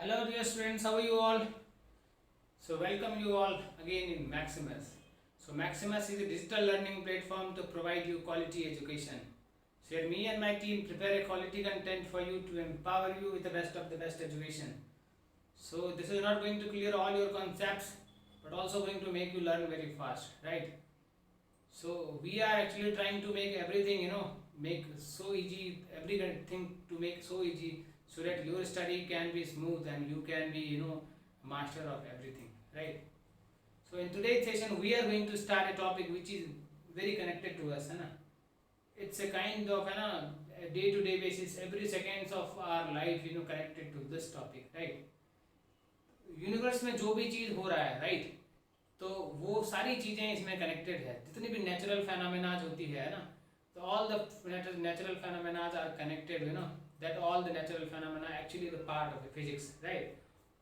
Hello dear students, how are you all? So welcome you all again in Maximus. So Maximus is a digital learning platform to provide you quality education. So here me and my team prepare a quality content for you to empower you with the best of the best education. So this is not going to clear all your concepts but also going to make you learn very fast, right? So we are actually trying to make everything, make so easy, everything to make so easy so that your study can be smooth and you can be, master of everything, right? So in today's session, we are going to start a topic which is very connected to us, है ना? It's a kind of, है ना, a day-to-day basis, every seconds of our life, connected to this topic, right? Universe में जो भी चीज़ हो रहा है, राइट, तो वो सारी चीज़ें इसमें कनेक्टेड है. जितनी भी नेचुरल फेनोमेनाज होती है ना, तो all the natural phenomenas are connected, that all the natural phenomena actually the part of physics, right.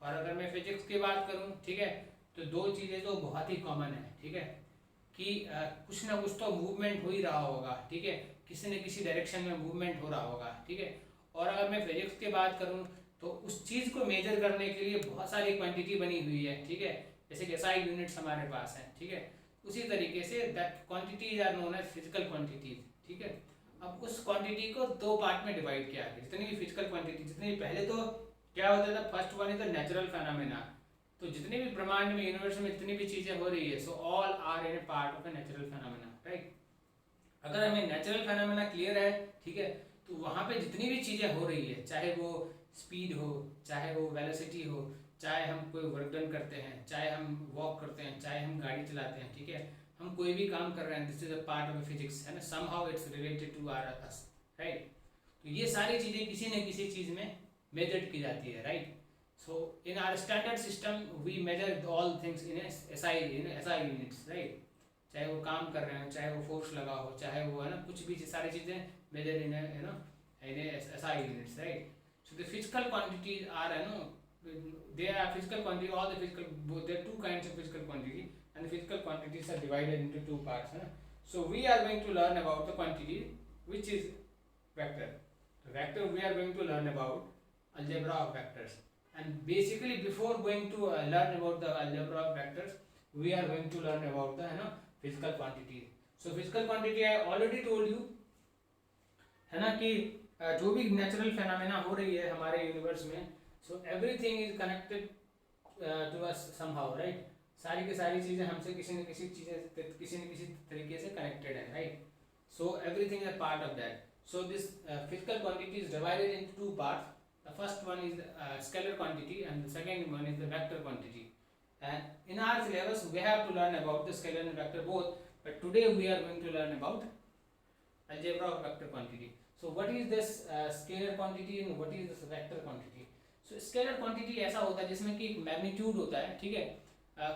और अगर मैं फिजिक्स की बात करूँ, ठीक है, तो दो चीज़ें तो बहुत ही कॉमन है, ठीक है, कि कुछ ना कुछ तो मूवमेंट हो ही रहा होगा, ठीक है, किसी न किसी डायरेक्शन में मूवमेंट हो रहा होगा, ठीक है. और अगर मैं फिजिक्स की बात करूँ तो उस चीज़ को मेजर करने के लिए बहुत सारी क्वांटिटी बनी हुई है, ठीक है, जैसे कि SI यूनिट्स हमारे पास हैं, ठीक है. उसी तरीके से that quantities are known as physical quantities, ठीक है. अब उस क्वांटिटी को दो पार्ट में डिवाइड किया गया. जितनी भी फिजिकल क्वांटिटी, जितनी पहले तो क्या होता था, first one is the natural phenomena. तो जितने भी ब्रह्मांड में, यूनिवर्स में जितनी भी चीज़ें हो रही है, so all are in a part of a natural phenomena, right. अगर हमें नेचुरल फेनोमेना क्लियर है, ठीक है, तो वहाँ पे जितनी भी चीज़ें हो रही है, चाहे वो स्पीड हो, चाहे वो वेलोसिटी हो, चाहे हम कोई वर्क डन करते हैं, चाहे हम वॉक करते हैं, चाहे हम गाड़ी चलाते हैं, ठीक है, हम कोई भी काम कर रहे हैं, this is a part of physics, है ना. Somehow it's related to are us, right. तो ये सारी चीज़ें किसी न किसी चीज़ में मेजर्ड की जाती है, right. So in our standard system we measure all things in SI units, right. चाहे वो काम कर रहे हो, चाहे वो फोर्स लगा हो, चाहे वो, है ना, कुछ भी सारी चीज़ें measure in SI units, right. So the physical quantities are, there are physical quantity, all the physical, there are two kinds of physical quantity, and the physical quantities are divided into two parts. So we are going to learn about the quantity which is vector. The vector we are going to learn about algebra of vectors. And basically before going to learn about the algebra of vectors, we are going to learn about the physical quantity. So physical quantity I already told you, है ना, कि जो भी natural phenomena हो रही है हमारे universe में, so everything is connected to us somehow, right. सारी की सारी चीज़ें हमसे किसी न किसी तरीके से कनेक्टेड है, right. So everything is part of that. So this physical quantity is divided into two parts. The first one is scalar quantity and the second one is the vector quantity. And in our syllabus we have to learn about the scalar and vector both, but today we are going to learn about algebra of vector quantity. So what is this scalar quantity and what is this vector quantity? So scalar quantity ऐसा होता है जिसमें कि एक magnitude होता है, ठीक है,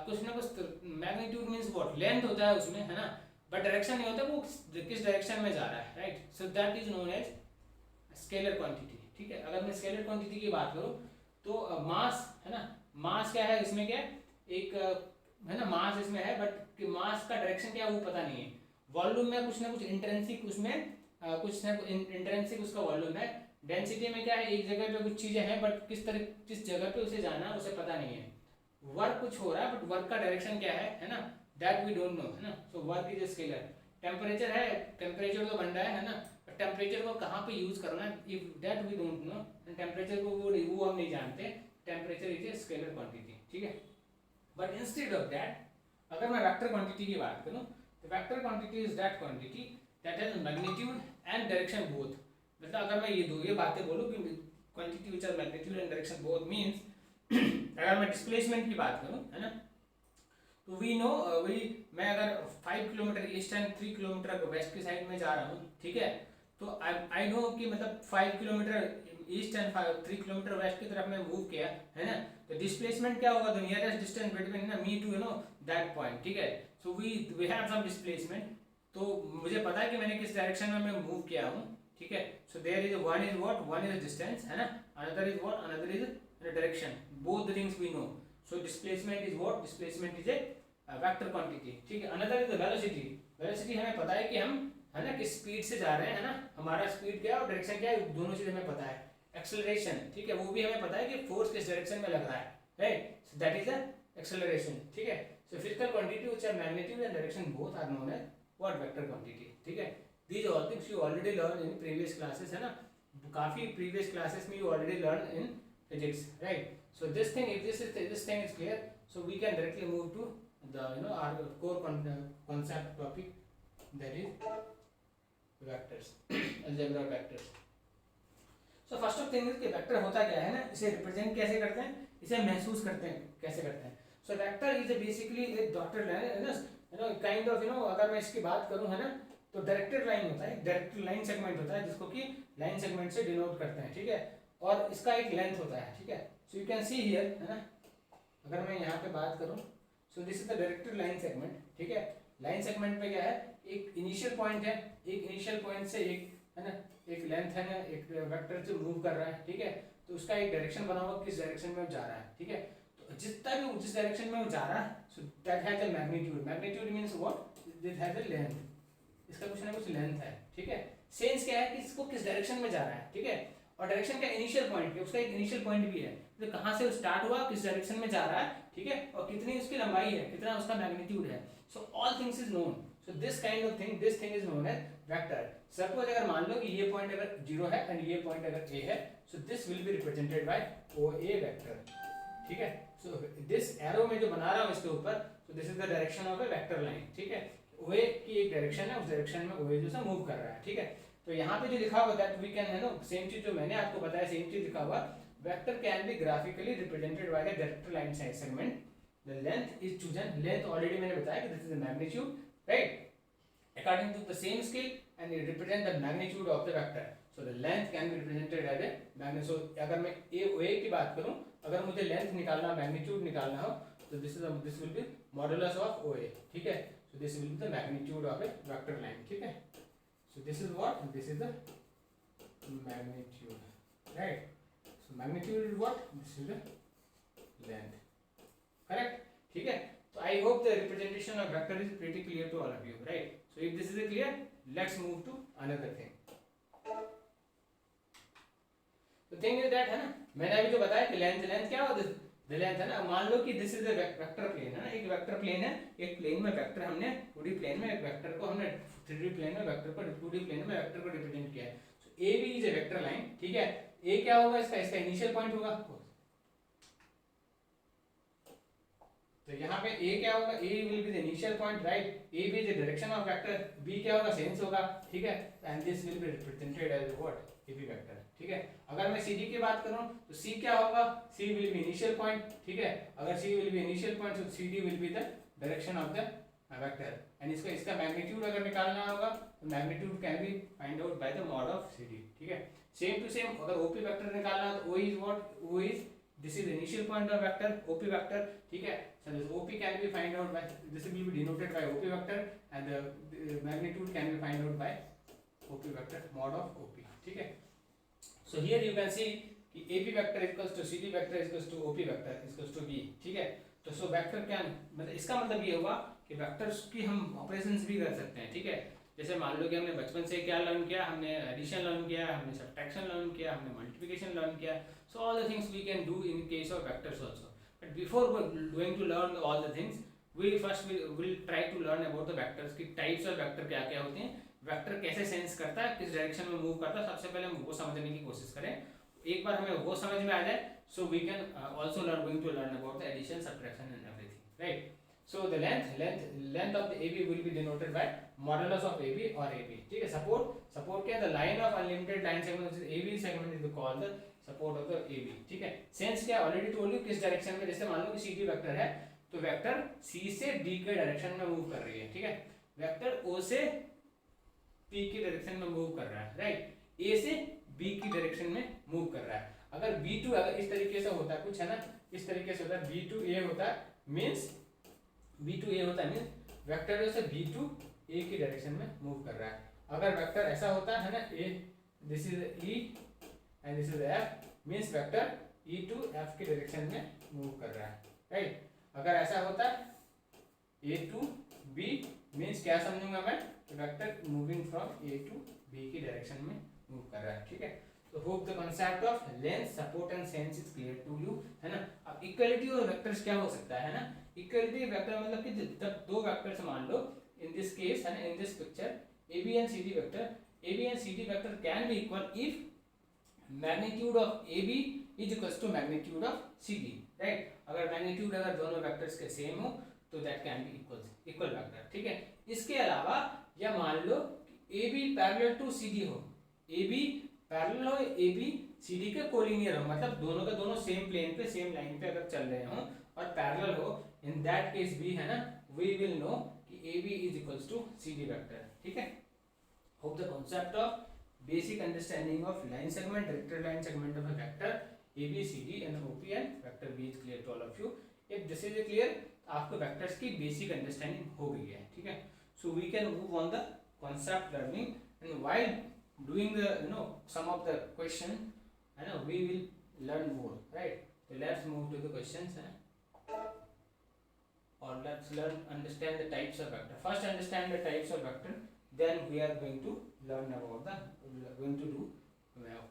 कुछ ना कुछ मैग्नीट्यूड मीन्स व्हाट, लेंथ होता है उसमें, है ना, बट डायरेक्शन नहीं होता, वो किस डायरेक्शन में जा रहा है, right. So that is known as scalar quantity, ठीक है. अगर मैं स्केलर क्वांटिटी की बात करूँ तो मास, है ना, मास क्या है इसमें, क्या एक, है ना, मास इसमें है, बट मास का डायरेक्शन क्या है वो पता नहीं है. वॉल्यूम में कुछ ना कुछ इंट्रिंसिक, उसमें कुछ ना कुछ इंट्रिंसिक उसका वॉल्यूम है. डेंसिटी में क्या है, एक जगह पे कुछ चीज़ें हैं बट किस जगह पे उसे जाना है उसे पता नहीं है. वर्क कुछ हो रहा है बट वर्क का डायरेक्शन क्या है ना, दैट वी डोंट नो, है ना. So work is scalar. Temperature है, टेम्परेचर तो बन रहा है ना, बट टेम्परेचर को कहाँ पे यूज करना है, if that we don't know. Temperature को वो हम नहीं जानते. Temperature is a scalar quantity, ठीक है. बट इंस्टेड ऑफ दैट, अगर मैं वेक्टर क्वांटिटी की बात करूँ तो vector quantity is that quantity that has magnitude and direction both. मतलब अगर मैं ये बातें बोलूँ कि quantity which are magnitude and direction both means, अगर मैं डिस्प्लेसमेंट की बात करूँ, है ना, तो वी नो, मैं अगर 5 kilometre east and 3 kilometre west की साइड में जा रहा हूँ, ठीक है, तो आई नो कि मतलब 5 kilometre east and 3 kilometre west की तरफ मैं मूव किया, है ना, तो डिस्प्लेसमेंट क्या होगा, the nearest distance between me to that point, ठीक है. So we have some displacement. तो मुझे पता है कि मैंने किस डायरेक्शन में मैं मूव किया हूँ, ठीक है. So there is one is distance, है ना, another is direction. Both the things we know. So displacement is what, displacement is A vector quantity, ठीक है. Another is the velocity. Velocity हमें पता है कि हम, है ना, किस स्पीड से जा रहे हैं, है ना, हमारा स्पीड क्या है और डायरेक्शन क्या है, दोनों चीज़ हमें पता है. एक्सेलरेशन, ठीक है, वो भी हमें पता है कि फोर्स किस डायरेक्शन में लग रहा है, right, so that is a acceleration, ठीक है। So physical quantity which are magnitude and direction both are known as what, vector quantity, ठीक है। These all things you already learn in previous classes, है ना, काफी प्रीवियस क्लासेस में you already learn in physics, right. So this thing, if this thing is clear, so we can directly move to the our core concept topic, that is vectors, algebra vectors. So first of thing is कि vector होता क्या है ना, इसे represent कैसे करते हैं, इसे महसूस करते हैं, कैसे करते हैं। सो वेक्टर इज बेसिकली एक डॉटेड लाइन, है ना, काइंड ऑफ अगर मैं इसकी बात करूं, है ना, तो डायरेक्टेड लाइन होता है, डायरेक्टेड लाइन सेगमेंट होता है जिसको कि लाइन सेगमेंट से डिनोट करते हैं, ठीक है, और इसका एक लेंथ होता है, ठीक है। So you can see here, है ना, अगर मैं यहाँ पे बात करूँ, so this is the directed line segment, ठीक है। लाइन सेगमेंट पे क्या है, एक इनिशियल पॉइंट है, एक इनिशियल पॉइंट से एक, है ना, एक लेंथ है ना, एक वेक्टर जो मूव कर रहा है, ठीक है, तो उसका एक डायरेक्शन बना हुआ किस डायरेक्शन में वो जा रहा है, ठीक है। तो जितना भी जिस डायरेक्शन में वो जा रहा है, so that has a magnitude, magnitude means what, this has a length, इसका कुछ ना कुछ लेंथ है, ठीक है। सेंस क्या है कि इसको किस डायरेक्शन में जा रहा है, ठीक है, और डायरेक्शन का इनिशियल पॉइंट, उसका एक इनिशियल पॉइंट भी है, तो कहाँ से स्टार्ट हुआ, किस डायरेक्शन में जा रहा है, ठीक है, और कितनी उसकी लंबाई है, कितना उसका मैग्नीट्यूड है। So all things is known, so this kind of thing, this thing is known as vector. Suppose अगर मान लो कि ये पॉइंट अगर 0 है एंड ये पॉइंट अगर a है, so this will be represented by OA vector, ठीक है। सो दिस एरो में जो बना रहा हूँ इसके ऊपर, सो this is the direction of a vector line, ठीक है। OA की एक डायरेक्शन है, उस डायरेक्शन में OA जो सा मूव कर रहा है, ठीक है। तो यहाँ पे जो लिखा हुआ दैट वी कैन, है ना, सेम चीज जो मैंने आपको बताया, सेम चीज लिखा हुआ, vector can B graphically represented by the directed line segment, the length is chosen, length already मैंने बताया कि this is the magnitude, right, according to the same scale and it represent the magnitude of the vector, so the length can be represented as a magnitude। so अगर मैं OA की बात करूं, अगर मुझे लेंथ निकालना, मैग्नीट्यूड निकालना हो, तो this will be modulus of OA, ठीक है। so this will be the magnitude of a vector line, ठीक है। so this is what, this is the magnitude, right। so magnitude is what, this is the length, correct, ठीक है। so I hope the representation of vector is pretty clear to all of you, right। so if this is clear, let's move to another thing। the thing is that, है ना, मैंने अभी जो बताया कि length क्या होता है, द लेंथ, है ना, मान लो कि this is the vector plane, है ना, एक वेक्टर प्लेन है, एक प्लेन में वेक्टर, हमने 2D प्लेन में एक वेक्टर को, हमने 3D प्लेन में वेक्टर को, 2D प्लेन में वेक्टर को रिप्रेजेंट किया है। So A B is a vector line, ठीक है। ए क्या होगा, इसका इनिशियल पॉइंट होगा, तो यहाँ पे a क्या होगा, a will be the initial point, right, a be the direction of vector, b क्या होगा, सेंस होगा, ठीक है, and this will be represented as what, ab vector, ठीक है। अगर मैं cd की बात करूं, तो c क्या होगा, c will be initial point, ठीक है, अगर c will be initial point, तो cd will be the direction of the vector, and इसका मैग्नीट्यूड अगर निकालना होगा, तो magnitude can be find out by the mod of cd, ठीक है। सेम टू सेम अगर op वेक्टर निकालना हो, तो o is what, o is, this is the initial point of vector, op vector, ठीक है। so this op can be find out by, this will be denoted by op vector, and the magnitude can be find out by op vector, mod of op, ठीक है। so here you can see कि ab vector equals to cd vector equals to op vector equals to v, ठीक है। तो so vector क्या मतलब, इसका मतलब ये होगा कि वेक्टर्स की हम ऑपरेशंस भी कर सकते हैं, ठीक है। जैसे मान लो कि हमने बचपन से क्या लर्न किया, हमने एडिशन लर्न किया, हमने सब्ट्रैक्शन लर्न किया, हमने मल्टीप्लिकेशन लर्न किया, so all the things we can do in case of vectors also, but before going to learn all the things, we first will try to learn about the vectors की types of vector क्या क्या होते हैं, vector कैसे sense करता है, किस direction में मूव करता है, सबसे पहले हम वो समझने की कोशिश करें। एक बार हमें वो समझ में आ जाए, so we can also going to learn about the addition, subtraction and everything, right। so the length of the AB will be denoted by modulus of AB or AB, ठीक है। support क्या, the line of unlimited line segment, which is AB segment is called the support of the AB, ठीक है। Sense क्या, already told you किस direction में, जैसे मान लो कि CD वेक्टर है, तो वेक्टर C से D के डायरेक्शन में मूव कर रही है, ठीक है। वेक्टर O से P की डायरेक्शन में मूव कर रहा है, राइट, A से B की डायरेक्शन में मूव कर रहा है। अगर B2 अगर इस तरीके से होता है कुछ, है ना, इस तरीके से होता है, B2A होता है, मींस B2A होता है, मींस वेक्टर जो से B2A की डायरेक्शन में मूव कर रहा है। अगर वेक्टर ऐसा होता है ना, A, this is E and this is F, means vector E to F की डायरेक्शन में मूव कर रहा है, राइट। अगर ऐसा होता है A to B, means क्या समझूंगा मैं, vector moving from A to B की डायरेक्शन में मूव कर रहा है, ठीक है। तो hope the concept of length support and sense is clear to you, है ना। अब इक्वलिटी और वेक्टर्स क्या हो सकता है ना, इक्वलिटी वेक्टर मतलब कि जब दो वेक्टर्स मान लो इन दिस केस, है ना, in this picture A B and C D vector, A B and C D vector can be equal if magnitude of A B is equals to magnitude of C D, right. अगर magnitude अगर दोनों vectors के same हो तो that can be equal vector, ठीक है। इसके अलावा या मान लो A B parallel to C D हो, ए बी पैरेलल हो, ए बी सी डी के कोलिनियर हो, मतलब दोनों का दोनों सेम प्लेन पे सेम लाइन पे अगर चल रहे हो और पैरेलल हो, इन दैट केस भी, है ना, वी विल नो कि A B is equals to C D vector, ठीक है। Hope the concept of basic understanding of line segment, directed line segment of a vector A B C D and OP and vector B is clear to all of you. If this is clear, आपको vectors की basic understanding हो गई है, ठीक है। So we can move on the concept learning, and while doing the some of the question, है ना, we will learn more, right? So let's move to the questions, or let's understand the types of vector. First understand the types of vector, then we are going to learn about going to do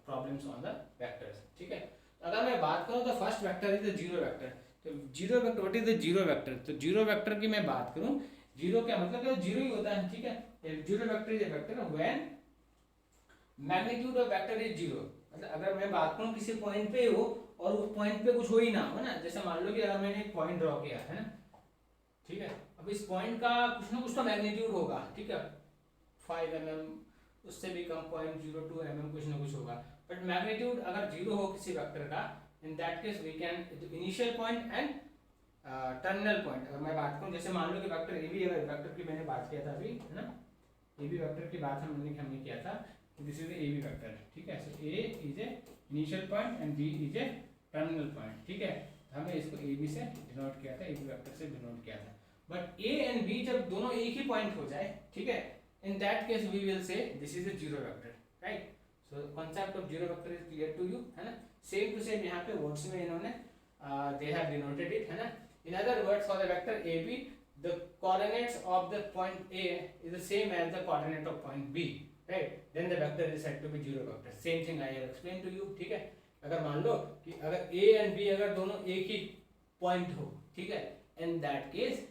problems on the vectors, ठीक है। अगर मैं बात करूँ तो first vector is the zero vector. तो zero vector, what is the zero vector? तो zero vector की मैं बात करूँ, जीरो क्या मतलब है, जीरो ही होता है, ठीक है। Zero vector is a vector when magnitude of vector is zero. मतलब अगर मैं बात करूँ किसी पॉइंट पे हो और उस पॉइंट पे कुछ हो ही ना हो ना, जैसे मान लो कि अगर मैंने एक पॉइंट ड्रॉ किया है ना, ठीक है, अब इस पॉइंट का कुछ ना कुछ तो मैग्नीट्यूड होगा, ठीक है, 5 mm, उससे भी कम 0.02 mm कुछ ना कुछ होगा, बट मैग्नीट्यूड अगर जीरो हो किसी वेक्टर का, in that case we can initial point and terminal point. अगर मैं बात करूं, जैसे मान लो कि वेक्टर ए बी, अगर वेक्टर की मैंने बात किया था अभी, है ना, ए बी वेक्टर की बात हमने किया था, this is A B vector, ठीक है। So A is a initial point and B is a terminal point, ठीक है। हमने इसको ए बी से डिनोट किया था, ए बी वेक्टर से डिनोट किया था, बट ए एंड बी जब दोनों एक ही पॉइंट हो जाए, ठीक है, in that case we will say this is a zero vector, right? So concept of zero vector is clear to you, है ना। same to same यहाँ पे words में इन्होंने they have denoted it, है ना। in other words, for the vector AB, the coordinates of the point A is the same as the coordinate of point B, right? then the vector is said to be zero vector. same thing I have explained to you, ठीक है। अगर मान लो कि अगर A and B अगर दोनों एक ही point हो, ठीक है, in that case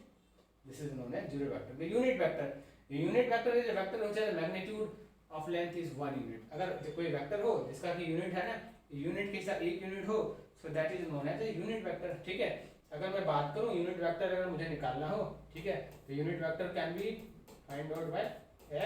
this is known as zero vector. The unit vector, unit vector is vector which has magnitude of length is 1 unit. अगर कोई वेक्टर हो जिसका कि यूनिट है ना, यूनिट के साथ एक यूनिट हो, so that is known as a unit vector, ठीक है। अगर मैं बात करूं यूनिट वेक्टर अगर मुझे निकालना हो, ठीक है, तो unit vector can be find out by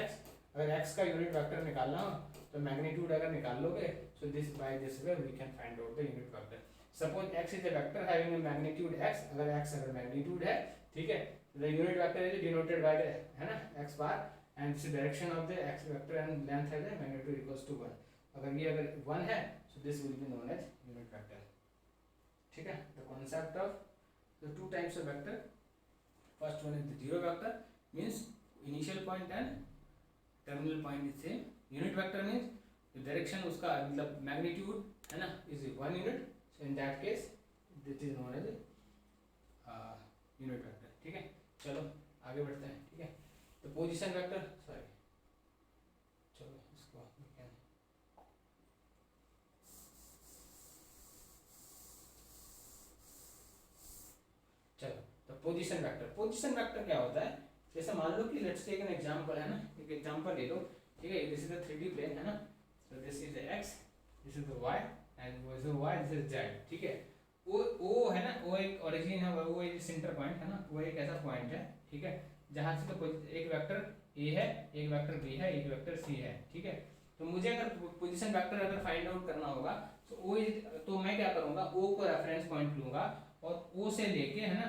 x। अगर x का यूनिट वेक्टर निकालना हो तो मैग्नीट्यूड अगर निकाल लोगे, so this by this way we can find out the unit vector. Suppose x is a vector having a magnitude x, अगर x अगर मैग्नीट्यूड है, ठीक है, the unit vector is denoted by the, है ना, x bar, and this direction of the x vector and length है magnitude equals to 1। अगर ये अगर 1 है, so this will be known as unit vector, ठीक है। the concept of the two types of vector, first one is the zero vector, means initial point and terminal point is same। unit vector means the direction उसका मतलब magnitude, है ना, is 1 unit, so in that case this is known as unit vector, ठीक है। चलो आगे बढ़ते हैं, ठीक है। तो पोजीशन वेक्टर, सॉरी, चलो इसको चलो, तो पोजीशन वेक्टर क्या होता है, जैसे मान लो कि लेट्स टेक एन एग्जांपल, है ना, एक एग्जांपल ले लो, ठीक है। This is the 3D plane, है ना, सो this is x, this is the y and this is y, this is z, ठीक है। वो है ना, वो एक ओरिजिन है, वो एक सेंटर पॉइंट है ना, वो एक ऐसा पॉइंट है, ठीक है, जहाँ से तो एक वेक्टर a है, एक वेक्टर b है, एक वेक्टर c है, ठीक है। तो मुझे अगर पोजीशन वेक्टर अगर फाइंड आउट करना होगा तो मैं क्या करूँगा, o को रेफरेंस पॉइंट लूँगा और o से लेके, है ना,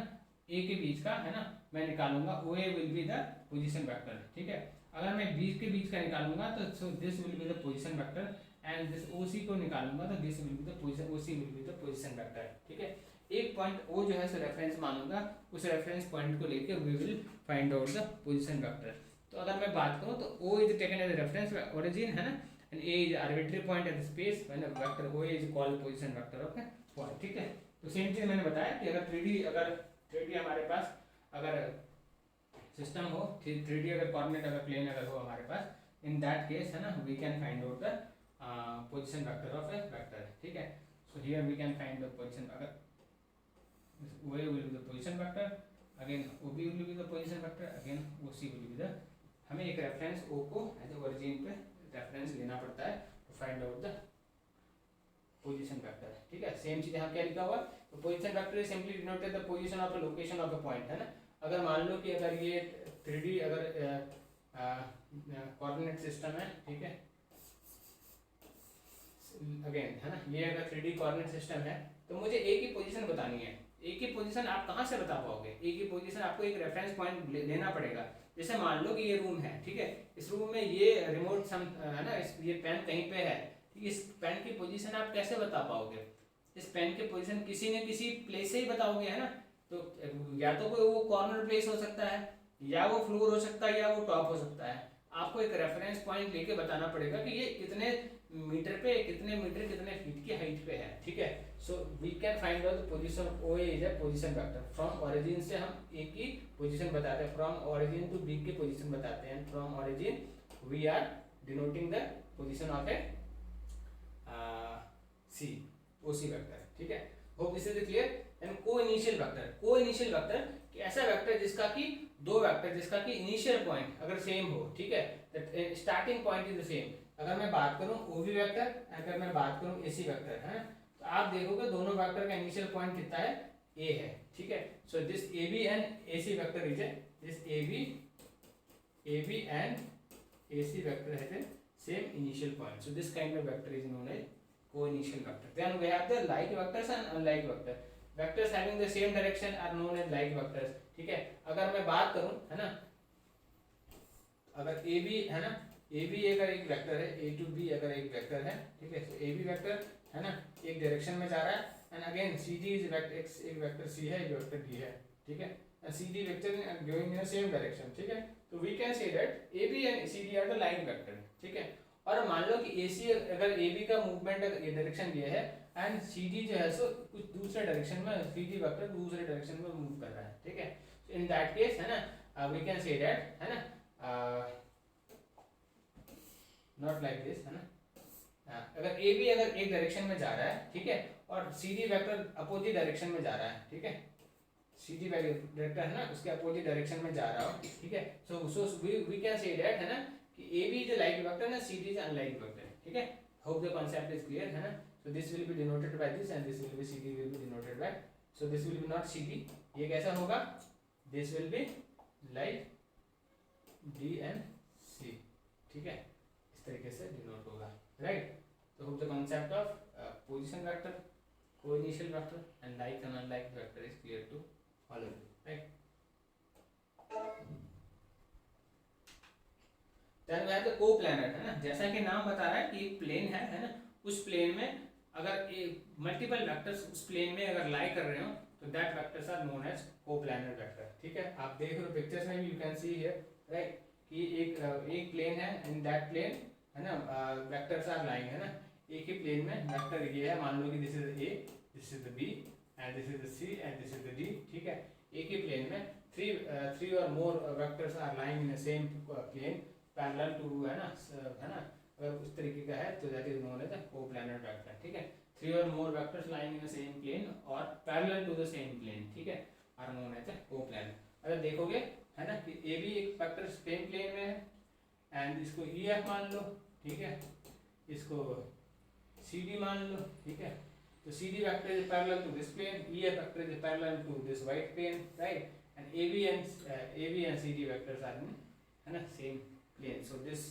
a के बीच का, है ना, मैं निकालूंगा, OA will be the position vector, ठीक है। अगर मैं b के बीच का निकालूंगा तो सो this will be the position vector, and this OC को निकालूंगा तो this will be the position, OC will be the position vector, ठीक है। एक पॉइंट O जो है सो रेफरेंस मानूंगा, उस रेफरेंस पॉइंट को लेके we will find out the position vector. तो अगर मैं बात करूं तो O is taken as reference origin, है ना, and A is arbitrary point at space when vector OA is called position vector of point, ठीक है। तो सेम चीज मैंने बताया कि अगर 3D हमारे पास अगर सिस्टम हो, 3D अगर कोऑर्डिनेट अगर प्लेन अगर हो हमारे पास, इन दैट केस, है ना, we can find out the position vector of A vector, ठीक है. So here we can find the position, अगर OA will be the position vector, again OB will be the position vector, again OC will be the, हमें एक reference O को as origin पे reference लेना पड़ता है to find out the position vector, ठीक है. सेम चीज यहाँ क्या लिखा हुआ, तो position vector is simply denoted the position of a location of a point, है ना. अगर मान लो कि अगर ये 3D अगर कोऑर्डिनेट सिस्टम है, ठीक है, अगेन है ना, ये अगर 3D कोऑर्डिनेट सिस्टम है तो मुझे ए की पोजीशन बतानी है. ए की पोजीशन आप कहाँ से बता पाओगे, ए की पोजीशन आपको एक रेफरेंस पॉइंट लेना पड़ेगा. जैसे मान लो कि ये रूम है, ठीक है, इस रूम में ये रिमोट सम है ना, ये पेन कहीं पे है, इस पेन की पोजीशन आप कैसे बता पाओगे. इस पेन की पोजीशन किसी न किसी प्लेस से ही बताओगे, है ना. तो या तो कोई वो कॉर्नर प्लेस हो सकता है, या वो फ्लोर हो सकता है, या वो टॉप हो सकता है. आपको एक रेफरेंस पॉइंट लेके बताना पड़ेगा कि ये कितने मीटर पे, कितने मीटर, कितने फीट की हाइट पे है, ठीक है. So we can find out the position of OA is a position vector. From origin से हम ए की पोजीशन बताते हैं, फ्रॉम ओरिजिन टू बी की पोजीशन बताते हैं. From origin we are denoting the position of A C OC vector, ठीक है. Hope this is clear. And co-initial vector, co-initial vector ऐसा वेक्टर जिसका कि दो वेक्टर जिसका कि इनिशियल पॉइंट अगर सेम हो, ठीक है, starting point is the same. अगर मैं बात करूं OB वेक्टर, अगर मैं बात करूं AC वेक्टर, है, तो आप देखोगे दोनों वेक्टर का इनिशियल पॉइंट कितना है, A है, ठीक है. So this AB and AC vector is this AB and AC vector has a same initial point. So this kind of vector is known as co-initial vector. Then we have the like vectors and unlike vector. Vectors having the same direction are known as like vectors, ठीक है. अगर मैं बात करूं, है ना, अगर AB है ना, AB अगर एक वेक्टर है, A to B अगर एक वेक्टर है, ठीक है, तो AB वेक्टर है ना एक डायरेक्शन में जा रहा है, and again CD is vector X, एक वेक्टर C है, एक वेक्टर B है, ठीक है, and CD vector going in the same direction, ठीक है. तो we can say that AB and CD are the like vector, ठीक है. और मान लो कि AC अगर AB का मूवमेंट अगर ये डायरेक्शन ये है, एंड CD जो है सो कुछ दूसरे डायरेक्शन में, CD वेक्टर दूसरे डायरेक्शन में मूव कर रहा है, ठीक है. इन दैट केस, है ना, वी कैन से दैट, है ना, नॉट लाइक दिस, है ना. अगर AB अगर एक डायरेक्शन में जा रहा है, ठीक है, और CD वेक्टर अपोजिट डायरेक्शन में जा रहा है, ठीक है, CD वेक्टर है ना उसके अपोजिट डायरेक्शन में जा रहा हो, ठीक है. So we can say that, है ना, AB is a like vector and CD is unlike vector, ठीक है. Hope the concept is clear, है ना. So this will be denoted by this and this will be CD will be denoted by, so this will be not CD, ये कैसा होगा, this will be like D and C, ठीक है, इस तरीके से डिनोट होगा, राइट. तो hope the concept of position vector, co-initial vector and like and unlike vector is clear to all of you, right. Then we have the co-planar, है ना. जैसा कि नाम बता रहा है कि एक प्लेन है ना, उस प्लेन में अगर मल्टीपल वेक्टर्स उस प्लेन में अगर लाई कर रहे हो तो that vectors are known as coplanar vector, ठीक है. आप देख रहे हो पिक्चर्स में भी, you can see here, right, कि एक प्लेन है, इन दैट प्लेन, है ना, वेक्टर्स आर लाइंग, है ना. एक ही प्लेन में वेक्टर ये है, मान लो कि this is A, this is the B and this is the C and this is the D, ठीक है. एक ही प्लेन में थ्री और more vectors are lying in the same plane parallel to, है ना, अगर उस तरीके का है तो that is known as a coplanar vector, ठीक है. थ्री और more vectors lying in the same plane और parallel to the same plane, ठीक है, आर नोन एज अ को-प्लानर. अगर देखोगे, है ना, कि AB एक वेक्टर सेम प्लेन में है एंड इसको EF मान लो, ठीक है, इसको CD मान लो, ठीक है. तो CD vector is parallel to this plane, EF vector is parallel to this white plane, right, and AB and CD vectors are in, है ना, same plane. So this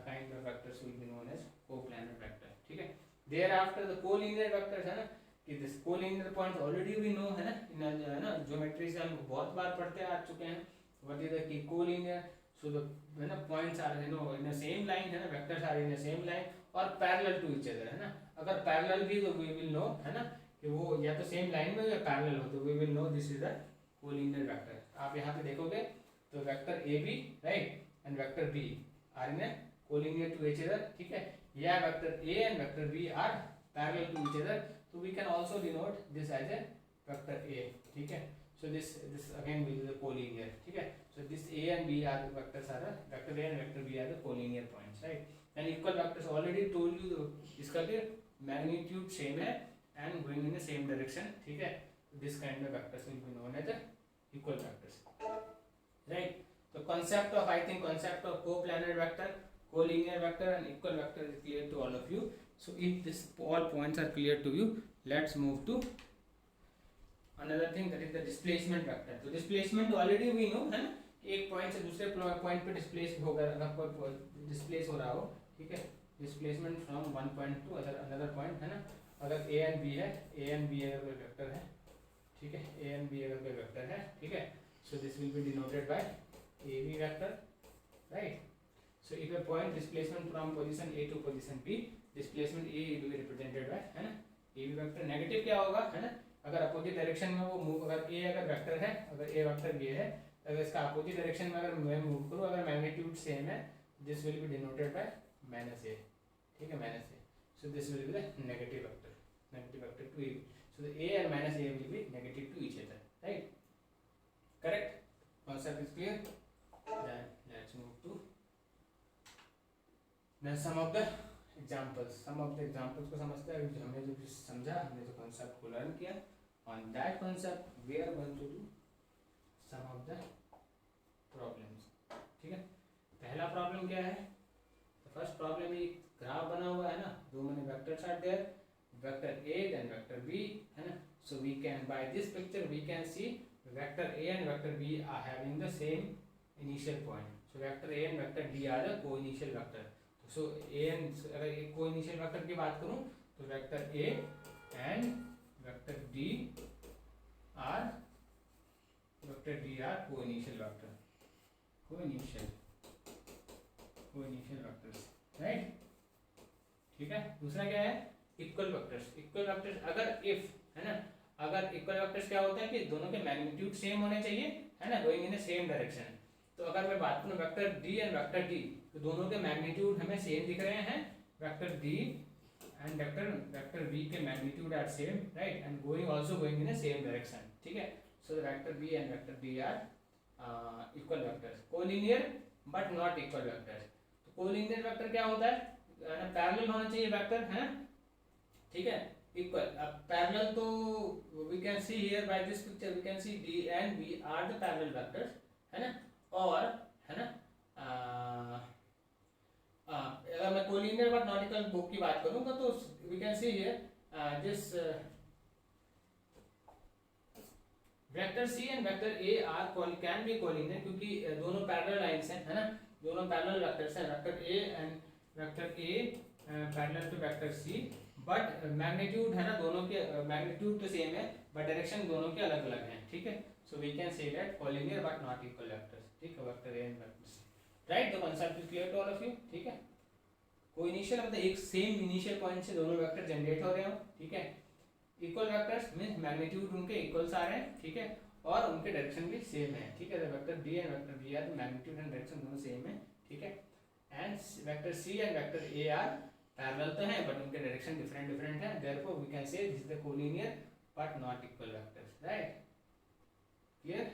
kind of vectors will be known as co-planar vector, ठीक है. Thereafter the collinear vectors, है ना, कि this collinear points already we know, है ना, है ना, ज्योमेट्री से हम बहुत बार पढ़ते आ चुके हैं. What is the collinear? So the, है ना, points are, you know, in the same line, है ना, vectors are in the same line और parallel to each other, है ना. अगर parallel भी तो we will know, है ना, कि वो या तो same line में या parallel हो, तो we will know this is the collinear vector. आप यहाँ पे देखोगे तो vector AB, right, and vector B are in a collinear to each other, ठीक है, या vector A and vector B are parallel to each other, so we can also denote this as a vector A, ठीक है. So this again will be the collinear, ठीक है. So this A and B are vectors are vector A and vector B are the collinear points, right. And equal vectors already told you इसका भी magnitude same है and going in the same direction, ठीक है. This kind of vectors will be known as equal vectors, right. तो concept of, I think concept of coplanar vector, collinear vector and equal vector is clear to all of you. So if this all points are clear to you, let's move to another thing, that is the displacement vector. तो displacement already we know है ना, एक point से दूसरे point पे displace होगा, अगर कोई डिस्प्लेस हो रहा हो, ठीक है. Displacement from one point two another point, है ना. अगर ए एंड बी है, ए एंड बी अगर कोई वेक्टर है, ठीक है, ए एंड बी अगर कोई वेक्टर है, ठीक है. So this will B denoted by AB vector, right. So if a point displacement from position A to position B, displacement A will be represented by, है ना, AB vector. नेगेटिव क्या होगा, है ना, अगर अपोजिट डायरेक्शन में वो move, अगर A अगर वेक्टर है, अगर A वेक्टर ये है, अगर इसका अपोजिट डायरेक्शन में अगर मैं मूव करूँ, अगर मैग्नीट्यूड सेम है, this will B denoted by -A, ठीक है, -A. So this will be the negative vector to AB. So the A and -A will be negative to each other, right. Correct. Concept is clear. Then let's move to then some of the examples. को समझते हैं. हमने जो समझा, हमने जो concept को learn किया, on that concept we are going to do some of the problems, ठीक है. पहला प्रॉब्लम क्या है? The first problem is graph बना हुआ है ना, दो मैंने vectors are there, vector A then vector B, है ना. So we can, by this picture we can see vector A and vector B are having the same initial point. So vector A and vector D are the co-initial vector. So A and, अगर एक co-initial vector की बात करूँ तो vector A and vector D are co-initial vector, co-initial vectors, right. ठीक है. दूसरा क्या है? Equal vectors. अगर if, है ना, अगर इक्वल वेक्टर्स क्या होता है कि दोनों के मैग्नीट्यूड सेम होने चाहिए, है ना, going in the same direction. तो अगर मैं बात करूँ vector D and vector D, तो दोनों के मैग्नीट्यूड हमें सेम दिख रहे हैं. Vector D and vector B के magnitude are same, right, and going in the same direction, ठीक है. So vector B and vector D are equal vectors. Collinear but not equal vectors. तो collinear vector क्या होता है? Parallel होना चाहिए vector, है ना, ठीक है. इक्वल, अब पैरेलल तो we can see here by this picture, we can see D and B are the parallel vectors, है ना. और, है ना, अगर मैं collinear but not equal book की बात करूंगा तो we can see here this vector C and vector A are can be collinear, क्योंकि दोनों पैरेलल लाइंस हैं, है ना, दोनों पैरेलल वेक्टर्स हैं. Vector A and vector A parallel to vector C, but magnitude, है ना, दोनों के मैग्नीट्यूड तो सेम है बट डायरेक्शन दोनों के अलग अलग हैं, ठीक है. So we can say that collinear but not equal vectors, ठीक है, vector A and vector C, right. The concept is clear to all of you, ठीक है. कोइनिशियल मतलब एक सेम इनिशियल पॉइंट से दोनों वेक्टर जनरेट हो रहे हो, ठीक है. इक्वल वेक्टर्स मींस मैग्नीट्यूड उनके इक्वल्स आ रहे हैं, ठीक है, और उनके डायरेक्शन भी सेम है, ठीक है. Vector D and vector B are magnitude and direction दोनों सेम है, ठीक है. And vector C and vector A are parallel तो है बट उनके डायरेक्शन डिफरेंट है. Therefore we can say this is the collinear but not equal vectors, right. Clear.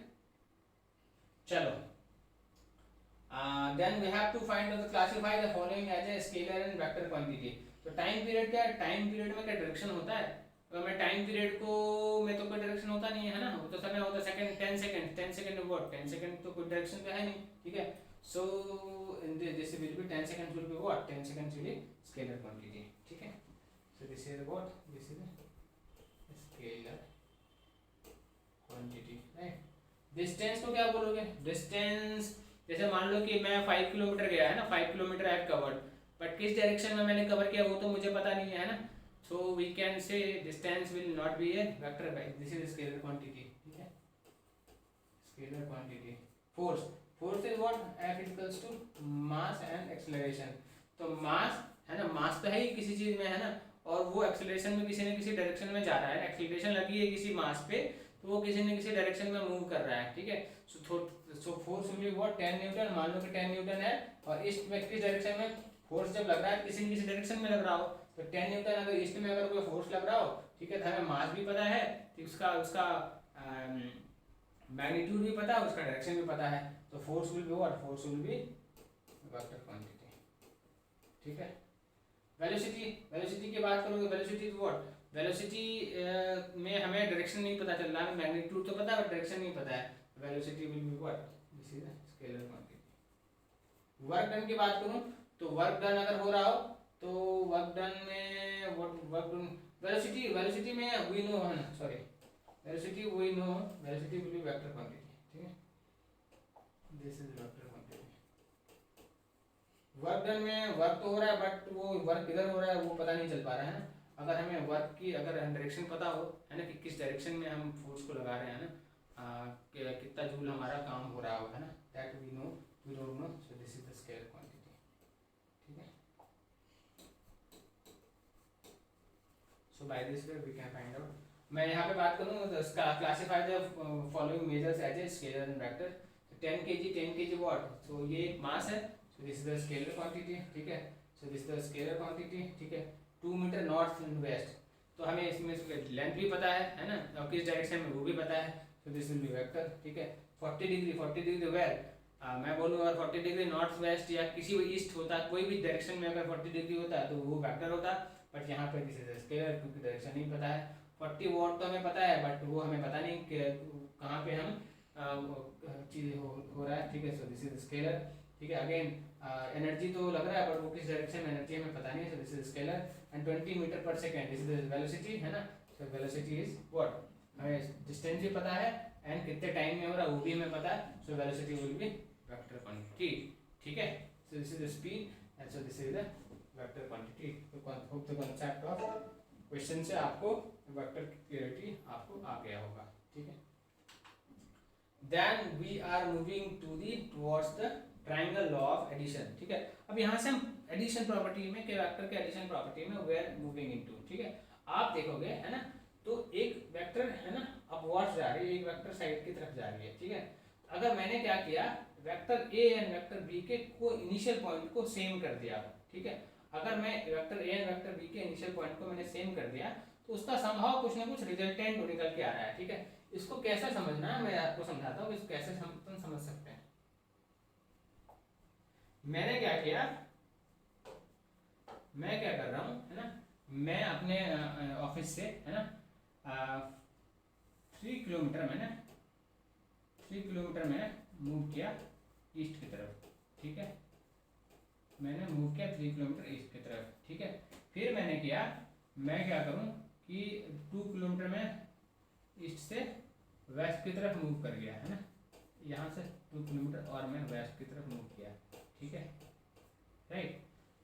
चलो, then we have to find out, classify the following as a scalar and vector quantity. तो time period क्या है? Time period में क्या direction होता है? तो मैं टाइम पीरियड को में तो कोई डायरेक्शन होता नहीं है ना, वो तो समय होता है सेकंड, 10 सेकंड व्हाट, 10 सेकंड तो कोई डायरेक्शन तो है नहीं, ठीक है. So in this will be 10 second will be what, 10 second will be scalar quantity, ठीक है. So this is what, this is scalar quantity, right. Distance को क्या बोलोगे? डिस्टेंस जैसे मान लो कि मैं 5 किलोमीटर गया, है ना, 5 kilometre I have covered, but किस डायरेक्शन में मैंने कवर किया वो तो मुझे पता नहीं है ना. So we can say distance will not be A vector, this is scalar quantity, ठीक है. Scalar quantity. Force is what, F equals to mass and acceleration. तो मास, है ना, मास तो है ही किसी चीज में, है ना, और वो एक्सेलरेशन में किसी न किसी डायरेक्शन में जा रहा है. एक्सेलरेशन लगी है किसी मास पे तो वो किसी न किसी डायरेक्शन में मूव कर रहा है, ठीक है. So force will be what, 10 Newton. मान लो कि 10 न्यूटन है और ईस्ट में किस डायरेक्शन में फोर्स जब लग रहा है, किसी न किसी डायरेक्शन में लग रहा हो, तो 10 न्यूटन अगर ईस्ट में अगर कोई फोर्स लग रहा हो, ठीक है, तो हमें मास भी पता है, उसका मैग्नीट्यूड भी पता है, उसका डायरेक्शन भी पता है. तो force will be what, force will be vector quantity, ठीक है। वेलोसिटी की बात करोगे, वेलोसिटी इज व्हाट, वेलोसिटी में हमें डायरेक्शन नहीं पता चल रहा है, मैग्नीट्यूड तो पता है बट डायरेक्शन नहीं पता है। Velocity will be what, this is scalar quantity. Work done की बात करूं तो वर्क डन अगर हो रहा हो तो वर्क डन में वर्क डन वेलोसिटी में वी नो है ना, sorry velocity we know, velocity will be vector quantity, ठीक है, this is vector quantity. Work done में वर्क तो हो रहा है बट वो वर्क किधर हो रहा है वो पता नहीं चल पा रहा है ना। अगर हमें वर्क की अगर डायरेक्शन पता हो है ना कि किस डायरेक्शन में हम फोर्स को लगा रहे हैं ना, कितना जूल हमारा काम हो रहा हो है ना, that we know, we don't know, so this is the scalar quantity, ठीक है। So by this way we can find out. मैं यहाँ पे बात करूँ तो classify the following measures as a scalar and vector. 10 kg what, so ये एक मास है, so this is the scalar quantity, ठीक है, so this is the scalar quantity, ठीक है। 2 मीटर नॉर्थ एंड वेस्ट, तो हमें इसमें लेंथ भी पता है ना, और किस डायरेक्शन में वो भी पता है, so this will be vector, ठीक है। 40 डिग्री वेयर, मैं बोलूँ अगर 40 डिग्री नॉर्थ वेस्ट या किसी भी ईस्ट होता, कोई भी डायरेक्शन में अगर 40 डिग्री होता है तो वो वेक्टर होता, बट यहाँ पे दिस इज स्केलर क्योंकि डायरेक्शन नहीं पता है। 40 वॉट तो हमें पता है बट वो हमें पता नहीं कि कहाँ पे हम चीज़ हो रहा है, ठीक है, सो दिस इज स्केलर, ठीक है। अगेन एनर्जी तो लग रहा है बट वो किस डायरेक्शन में एनर्जी हमें पता नहीं है, so this is scalar. And 20 metre per second, this is velocity है ना, सो वेलोसिटी इज व्हाट, हमें डिस्टेंस भी पता है एंड कितने टाइम में हो रहा है वो भी हमें पता है, so velocity will be vector quantity, ठीक है। So this is the speed and so this is the vector quantity. Hope the concept of question से आपको वेक्टर की क्लियरिटी आपको आ गया होगा, ठीक है। Then we are moving to the towards the triangle law of addition, ठीक है। अब यहाँ से हम एडिशन प्रॉपर्टी में के वेक्टर के एडिशन प्रॉपर्टी में we are moving into, ठीक है। आप देखोगे है ना, तो एक वेक्टर है ना अपवर्ड्स जा रही है, एक वेक्टर साइड की तरफ जा रही है, ठीक है। अगर मैंने क्या किया, vector A and vector B के को इनिशियल पॉइंट को सेम कर दिया, ठीक है। अगर मैं vector A and vector B के इनिशियल पॉइंट को मैंने सेम कर दिया तो उसका संभव कुछ ना कुछ रिजल्टेंट निकल के आ रहा है, ठीक है। इसको कैसे समझना है मैं आपको समझाता हूँ, इसको कैसे हम समझ सकते हैं। मैंने क्या किया, मैं क्या कर रहा हूँ है ना, मैं अपने ऑफिस से है ना 3 किलोमीटर मैंने 3 किलोमीटर मैंने मूव किया ईस्ट की तरफ, ठीक है। मैंने मूव किया 3 किलोमीटर ईस्ट की तरफ, ठीक है। फिर मैंने किया, मैं क्या करूँ कि 2 किलोमीटर में ईस्ट से वेस्ट की तरफ मूव कर गया है ना, यहाँ से 2 किलोमीटर और मैं वेस्ट की तरफ मूव किया, ठीक है, राइट।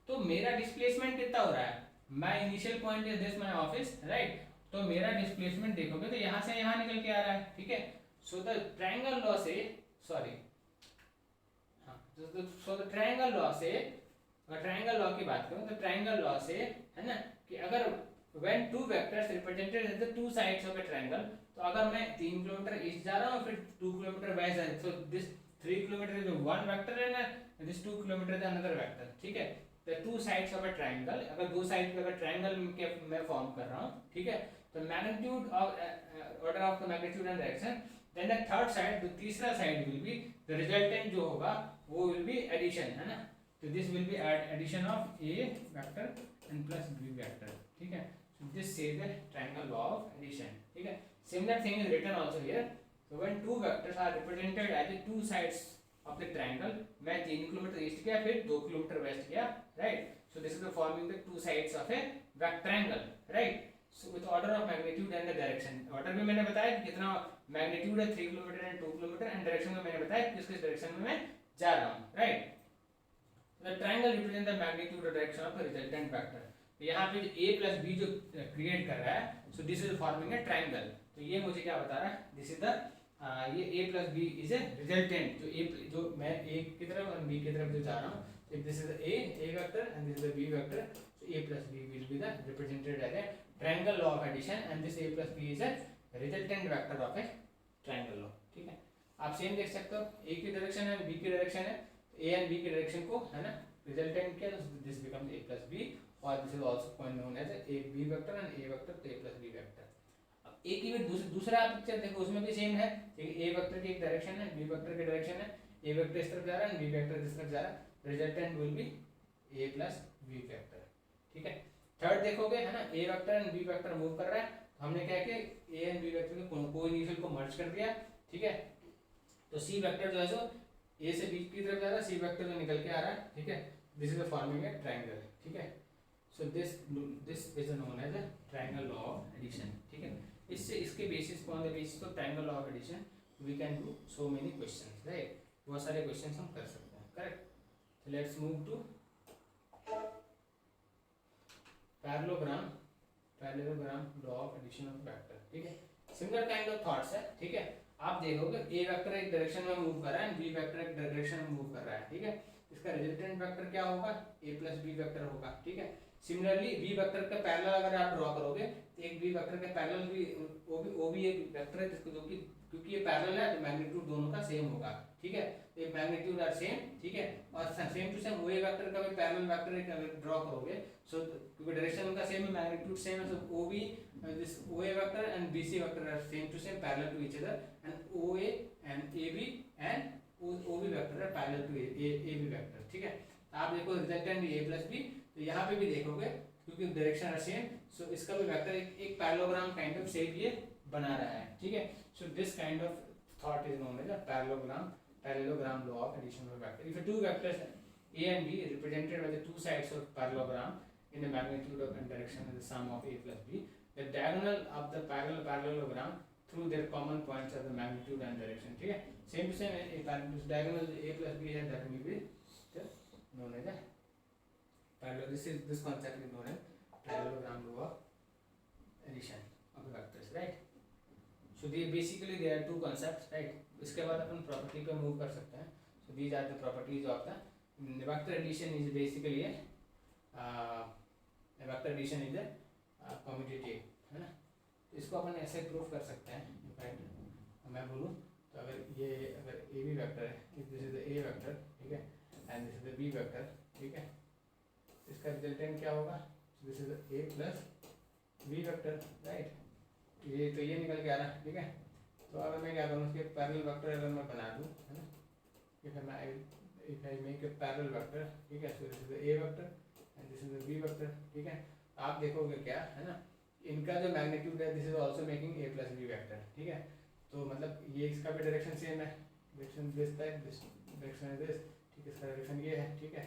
तो मेरा डिस्प्लेसमेंट कितना हो रहा है, my initial point is this my office, right. तो मेरा डिस्प्लेसमेंट देखोगे तो यहाँ से यहाँ निकल के आ रहा है, ठीक है। सो द ट्रायंगल लॉ से, सॉरी हाँ, सो द ट्रायंगल लॉ से, ट्रायंगल लॉ की बात करूँ तो ट्रायंगल लॉ से है ना कि अगर when two vectors represented as the two sides of a triangle, तो अगर मैं 3 किलोमीटर ईस्ट जा रहा हूँ फिर 2 किलोमीटर वेस्ट है, so this 3 kilometre is one vector and this 2 kilometre is another vector, ठीक है। the two sides of a triangle, अगर दो साइड पे अगर ट्रायंगल के मैं फॉर्म कर रहा हूँ, ठीक है, तो magnitude of order of the magnitude and direction, then the third side, जो तीसरा side will be the resultant जो होगा वो विल बी एडिशन, है ना। तो this will be addition of A vector and plus B vector, ठीक है। This says the triangle law of addition, ठीक है। Similar thing is written also here. So when two vectors are represented as the two sides of the triangle, मैं 3 kilometre east गया फिर 2 kilometre west गया, right? So this is the forming the two sides of a rectangle, right? So with order of magnitude and the direction. Order में मैंने बताया कि कितना magnitude है 3 kilometre and 2 kilometre, and direction में मैंने बताया किस किस डायरेक्शन में मैं जा रहा हूँ, right? The triangle represents the magnitude or direction of the resultant vector. यहाँ पे a प्लस बी जो क्रिएट कर रहा है, so this is forming a triangle. तो ये मुझे क्या बता रहा है, दिस इज द ये a plus B is a resultant, जो मैं a की तरफ और b की तरफ जो जा रहा हूँ, so this is a vector and this is the b vector, so a plus b will be the represented as a triangle law of addition and this a plus b is a resultant vector of a triangle law, ठीक है। आप same देख सकते हो, a की direction है b की direction है, a एंड b की डायरेक्शन को है ना रिजल्टेंट किया, this becomes a plus b, और this is also known as A B vector and A vector, तो ए प्लस बी वेक्टर। अब ए की भी दूसरा पिक्चर देखो, उसमें भी सेम है, ए वेक्टर की एक डायरेक्शन है, बी वेक्टर की डायरेक्शन है, ए वेक्टर इस तरफ जा रहा है एंड बी वेक्टर इस तरफ जा रहा है, resultant will be A plus B vector, ठीक है। थर्ड देखोगे है ना, A vector and B vector move कर रहा है, तो हमने क्या किया, ए एंड बी वेक्टर के कोइनिशियल को मर्ज कर दिया, ठीक है। तो सी वेक्टर जो है सो ए से बी की तरफ जा रहा है, सी वेक्टर जो निकल के आ रहा है, ठीक है। This is forming a triangle, ठीक है। So this is known as a triangle law of addition, ठीक है। इससे इसके basis on the basis of triangle law of addition we can do so many questions, right. बहुत सारे questions हम कर सकते हैं, correct. So let's move to parallelogram law of addition of vector, ठीक है। सिमिलर काइंड ऑफ थॉट्स है, ठीक है। आप देखोगे ए वेक्टर एक डायरेक्शन में मूव कर रहा है, बी वेक्टर एक डायरेक्शन में मूव कर रहा है, ठीक है। इसका रिजल्टेंट वेक्टर क्या होगा, ए प्लस बी वेक्टर होगा, ठीक है। सिमिलरली बी वेक्टर का पैरेलल अगर आप ड्रॉ करोगे तो एक बी वेक्टर के पैरेलल भी वो भी एक वेक्टर है जिसको, जो कि क्योंकि ये पैरेलल है तो मैग्नीट्यूड दोनों का सेम होगा, ठीक है। ये मैग्नीट्यूड आर सेम, ठीक है। और same to same O A vector का भी पैरेलल वेक्टर एक ड्रॉ करोगे, सो क्योंकि डायरेक्शन उनका सेम है, मैग्नीट्यूड सेम है, so O B this O A vector and B C vector are same to same parallel to each other, and O A and A B and O B vector are parallel to A B vector, ठीक है। आप देखो resultant ए plus B, तो यहाँ पे भी देखोगे क्योंकि डायरेक्शन आर सेम, सो इसका भी वेक्टर एक पैरेललोग्राम काइंड ऑफ शेप ये बना रहा है, ठीक है। So this kind of thought is known as a parallelogram law of addition of vector. If two vectors a and b represented by the two sides of parallelogram in the magnitude of and direction of the sum of a plus b, the diagonal of the parallelogram through their common points of the magnitude and direction, ठीक है। Same to same diagonal a plus b है, that will be known as a parallel. This concept is known as parallelogram law of addition of vectors, right? So basically there are two concepts, right? इसके बाद अपन property पे move कर सकते हैं. So these are the properties of the vector addition is basically a vector addition is a commutative, है ना. तो इसको अपन ऐसे प्रूव कर सकते हैं. मैं बोलूँ तो अगर ए बी वेक्टर है, this is the A vector, ठीक है, and this is the B vector, ठीक है, इसका रिजल्टेंट क्या होगा, this is A plus B vector, right. ये तो ये निकल के आ रहा है, ठीक है. तो अगर मैं क्या करूँ, उसके पैरेलल वेक्टर अगर मैं बना दूँ, है ना, if I make a parallel vector, ठीक है, so this is the A vector and this is the B vector, ठीक है. आप देखोगे क्या है ना, इनका जो मैग्नीट्यूड है, this is also making A plus B vector, ठीक है. तो मतलब ये इसका भी डायरेक्शन सेम है, direction this type, this direction है दिस, ठीक है, इसका डायरेक्शन ये है, ठीक है.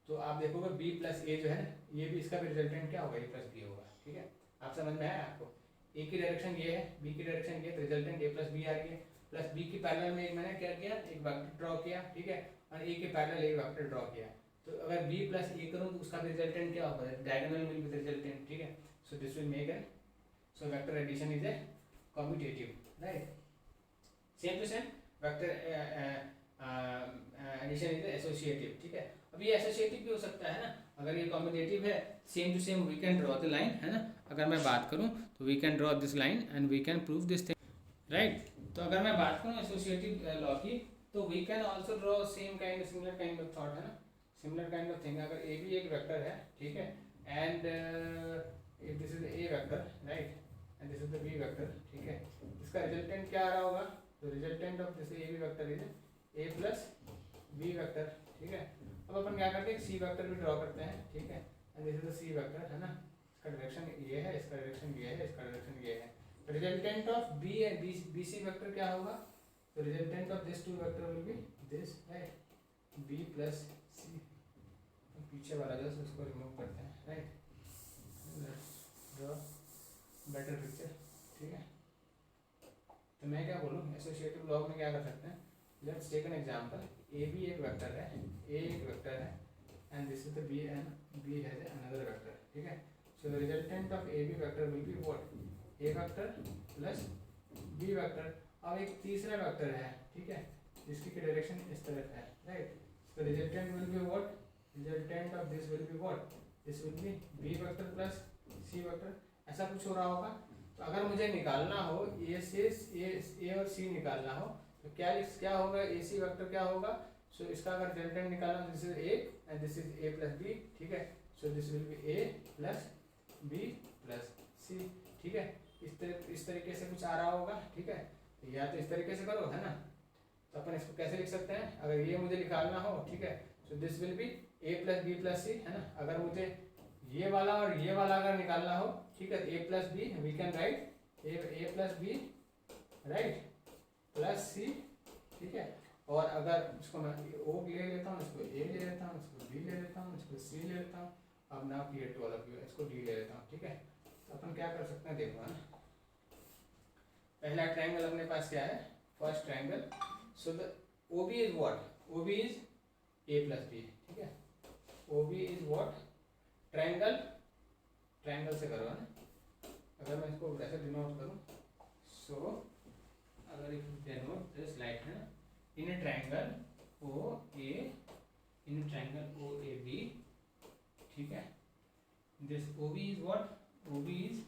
तो आप देखोगे बी प्लस ए जो है ना, ये भी इसका भी रिजल्टेंट क्या होगा, ए प्लस बी होगा, ठीक है. आप समझ में आया आपको. ए की डायरेक्शन ये है, बी की डायरेक्शन ये, तो रिजल्टेंट ए प्लस बी आ रही है. प्लस बी की पैरेलल में मैंने क्या किया, एक वेक्टर ड्रॉ किया, ठीक है, और ए के पैरेलल एक वेक्टर ड्रॉ किया. तो अगर बी प्लस ए करूँ तो उसका भी रिजल्टेंट क्या होगा, डायगोनल विल बी रिजल्टेंट, ठीक है. So this will make an, so vector addition is a commutative, right. Same to same vector addition is associative, ठीक है. अब ये एसोसिएटिव भी हो सकता है ना, अगर ये कम्यूटेटिव है, same to same we can draw the line, है ना. अगर मैं बात करूं तो we can draw this line and we can prove this thing, right. तो अगर मैं बात करूं एसोसिएटिव लॉ की, तो we can also draw same kind similar kind of thought, है ना, सिमिलर काइंड ऑफ थिंग. अगर ए भी एक वेक्टर है, ठीक है, and if this is A vector, right, and this is the B vector, ठीक है, इसका रिजल्टेंट क्या आ रहा होगा, तो resultant of this A B vector is A plus B vector, ठीक है. अब अपन क्या करते हैं, सी वेक्टर भी ड्रॉ करते हैं, ठीक है, and this is the C vector, है ना. इसका डायरेक्शन ये है, इसका डायरेक्शन ये है, इसका डायरेक्शन ये है. Resultant of B and B C vector क्या होगा, तो resultant of this two vector will be this, right, B plus C. पीछे वाला जो उसको रिमूव करते हैं, राइट, ड्रॉ बेटर पिक्चर, ठीक है. तो मैं क्या बोलूँ, एसोसिएटिव लॉ में क्या कर सकते हैं, let's take an example. A B एक वेक्टर है, ए एक वेक्टर है, and this is the B and B has another vector, ठीक है. So the resultant of AB vector will be what? A vector plus B vector. अब एक तीसरा vector है, ठीक है, जिसकी की डायरेक्शन इस तरफ है, right. So resultant will be what? Resultant of this will be what? This will be B vector plus C vector. ऐसा कुछ हो रहा होगा. तो अगर मुझे निकालना हो A से A और C निकालना हो, तो क्या होगा, AC वेक्टर क्या होगा. So इसका अगर रिजल्टेंट निकालना, this is A and this is A plus B, ठीक है. So this will be A plus B plus C, ठीक है. इस तरीके से कुछ आ रहा होगा, ठीक है. या तो इस तरीके से करो, है ना. तो अपन इसको कैसे लिख सकते हैं, अगर ये मुझे निकालना हो, ठीक है, so this will be A plus B plus C, है ना। अगर मुझे ये वाला और ये वाला अगर निकालना हो, ठीक है, A plus B we can write A plus B right plus C, ठीक है। और अगर इसको मैं ओ ले लेता हूँ, इसको ए ले लेता हूँ, इसको बी ले लेता हूँ, इसको सी ले लेता हूँ, अब now clear to all of you, इसको डी ले लेता हूँ, ठीक है। तो अपन क्या कर सकते हैं, देखो, है ना। पहला ट्रायंगल अपने पास क्या है, first triangle. So the O B is what, O B is A plus B, ठीक है। O B is what, triangle, triangle से करो, है ना। अगर मैं इसको ऐसे डिनोट करूँ, सो अगर इफ डिनोट दिस लाइक, है ना, इन a triangle OA, in a triangle OAB, ठीक है। This OB is what? OB is,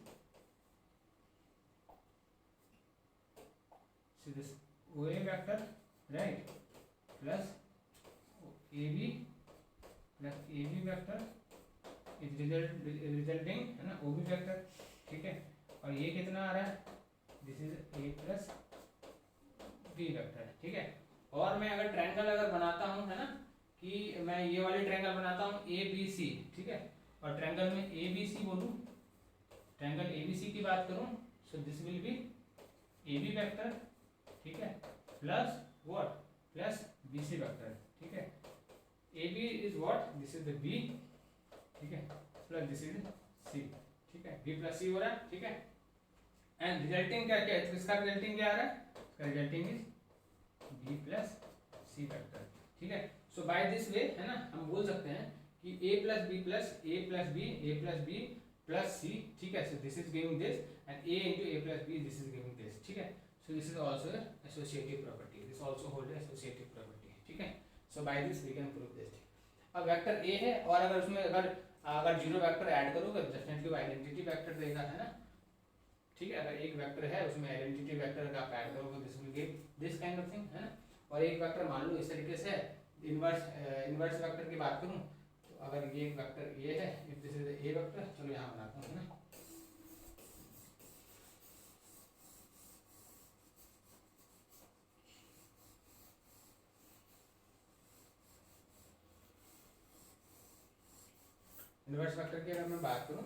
see this OA vector, right, plus AB plus AB vector is resulting, है ना, OB vector, ठीक है। और ये कितना आ रहा है, this is A plus B vector, ठीक है। और मैं अगर ट्रायंगल अगर बनाता हूँ, है ना, कि मैं ये वाली ट्रायंगल बनाता हूँ ए बी सी, ठीक है, और ट्रायंगल में ए बी सी बोलूँ, ट्रायंगल ए बी सी की बात करूँ, so this will be A B vector, ठीक है, plus what, plus B C vector, ठीक है। A B is what, this is the B, ठीक है, प्लस दिस इज सी, ठीक है, बी प्लस सी हो रहा है, ठीक है। एंड रिजल्टिंग क्या क्या है, इसका रिजल्टिंग क्या आ रहा है, इसका resulting is B plus C vector, ठीक है। सो बाय दिस वे, है ना, हम बोल सकते हैं कि A plus B plus A plus B, A plus B plus C, ठीक है। So this is giving this, and A into A plus B, this is giving this, ठीक है। So this is also associative property, this also hold associative property, ठीक है। So by this we can prove this. अब vector A है, और अगर उसमें अगर जीरो वेक्टर ऐड करोगे डेफिनेटली आइडेंटिटी वेक्टर देगा, है ना, ठीक है। अगर एक वेक्टर है उसमें आइडेंटिटी वेक्टर का आप ऐड करोगे, this will give this kind of thing, है ना। और एक वेक्टर मान लो इस तरीके से इनवर्स वेक्टर की बात करूं, तो अगर ये एक वेक्टर ये है, if this is A vector, चलो यहाँ बनाता हूँ, है ना। इनवर्स वेक्टर की अगर मैं बात करूं,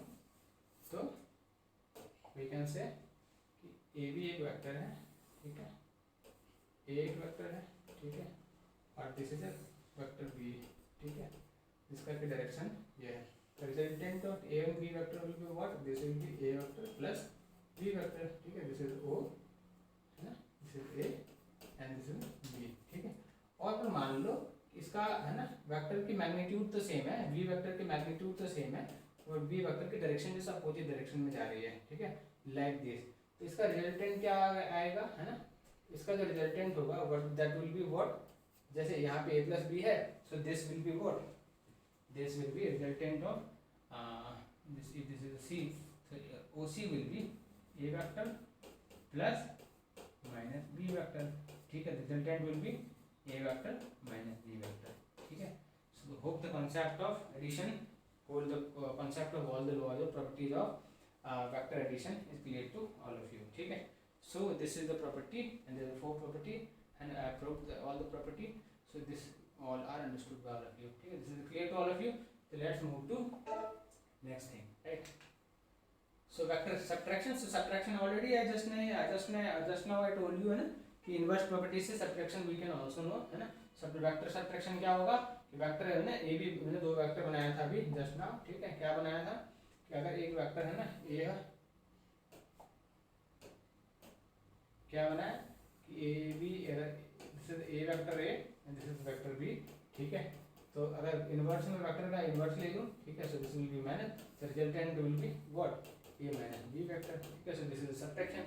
तो वी कैन से कि ए भी एक वेक्टर है, ठीक है, ए एक वेक्टर है, ठीक है, और this is A vector B, ठीक है। इसका की डायरेक्शन ये है, तो resultant of A and B vector will be what, this will be A vector plus B vector, ठीक है। दिस इज ओ, है ना, this is A and this is B, ठीक है। और फिर मान लो इसका, है ना, वेक्टर की मैग्नीट्यूड तो सेम है, बी वेक्टर की मैग्नीट्यूड तो सेम है, और बी वेक्टर की डायरेक्शन जैसा अपोजिट डायरेक्शन में जा रही है, ठीक है, लाइक दिस। तो इसका रिजल्टेंट क्या आएगा, है ना, इसका जो रिजल्टेंट होगा दैट विल बी व्हाट, जैसे यहाँ पे a प्लस बी है, so this will be what, this will be resultant of this, if this is c, so OC will be a vector plus minus b vector, ठीक है। Resultant will be a vector minus b vector, ठीक है। So hope the concept of addition, hold the concept of all the laws of properties of vector addition is clear to all of you, ठीक है। So this is the property, and there are 4 property, and I have proved all the property. So this all are understood by all of you. Okay, this is clear to all of you. So let's move to next thing, right? So vector subtraction. So subtraction already I just now I told you, है ना, कि inverse property से subtraction we can also know, है ना। सब vector subtraction क्या होगा, कि vector है ना, a b, मैंने 2 vector बनाया था अभी just now, ठीक है। क्या बनाया था कि अगर एक vector है ना a है, क्या बना है कि A B, this is A vector A and this is vector B, ठीक है। तो अगर इनवर्स में वेक्टर का इनवर्स ले लूँ, ठीक है, so this will be minus, the resultant will be what, A minus B vector, ठीक है। So this is subtraction,